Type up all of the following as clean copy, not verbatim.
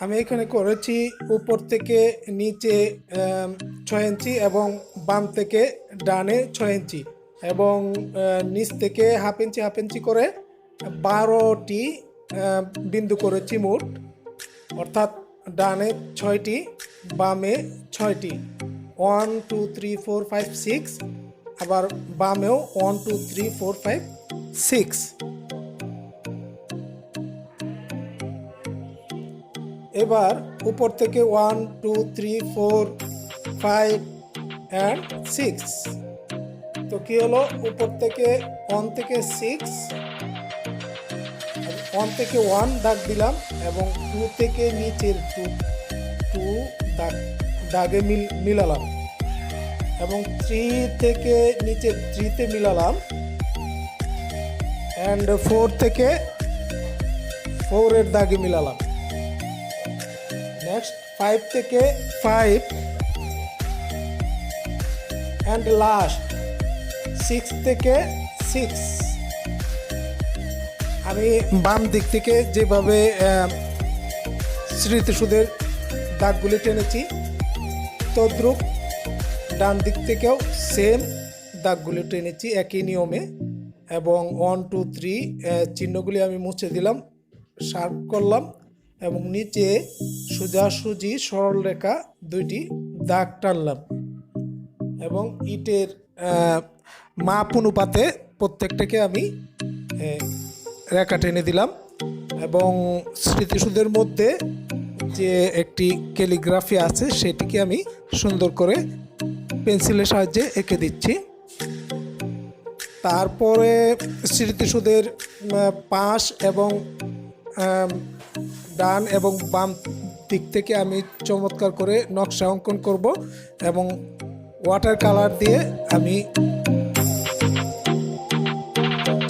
আমি এখানে করেছি উপর থেকে নিচে 6 ইঞ্চি এবং বাম থেকে ডানে 6 ইঞ্চি এবং নিচ থেকে হাফ ইঞ্চি করে 12টি বিন্দু করেছি মোট, অর্থাৎ ডানে 6টি বামে 6টি, 1 2 3 4 5 6, আবার বামেও 1 2 3 4 5 6। এবার উপর থেকে 1 2 3 4 5 and 6, তো কি হলো, উপর থেকে 1 থেকে 6, 1 থেকে 1 দাগ দিলাম এবং 2 থেকে নিচের 2 দাগে মিলালাম এবং 3 থেকে নিচের 3 তে মিলালাম and 4 থেকে 4 এর দাগে মিলালাম। নেক্সট 5 থেকে 5 and লাস্ট 6 থেকে 6। আমি বাম দিক থেকে যেভাবে স্মৃতিসুদের দাগগুলি টেনেছি তদ্রূপ ডান দিক থেকেও সেম দাগগুলি টেনেছি একই নিয়মে এবং 1 2 3 চিহ্নগুলি আমি মুছে দিলাম, শার্প করলাম এবং নিচে সোজাসুজি সরল রেখা 2টি দাগ টানলাম এবং ইটের মাপ অনুপাতে প্রত্যেকটাকে আমি রেখা টেনে দিলাম এবং স্মৃতিসুদের মধ্যে যে একটি ক্যালিগ্রাফি আছে সেটিকে আমি সুন্দর করে পেন্সিলের সাহায্যে এঁকে দিচ্ছি। তারপরে স্মৃতিসুদের পাশ এবং ডান এবং বাম দিক থেকে আমি চমৎকার করে নকশা অঙ্কন করব এবং ওয়াটার কালার দিয়ে আমি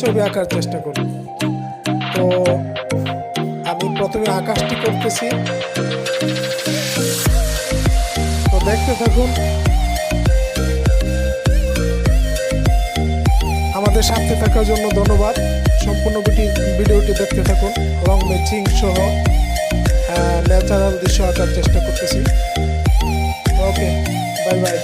ছবি আঁকার চেষ্টা করব। তো আমি প্রথমে আকাশটি করতেছি, তো দেখতে থাকুন, আমাদের সাথে থাকার জন্য ধন্যবাদ। সম্পূর্ণ ভিডিওটি দেখতে থাকুন। রং ম্যাচিং সহ ন্যাচারাল দৃশ্য আঁকার চেষ্টা করতেছি। ওকে, বাই বাই।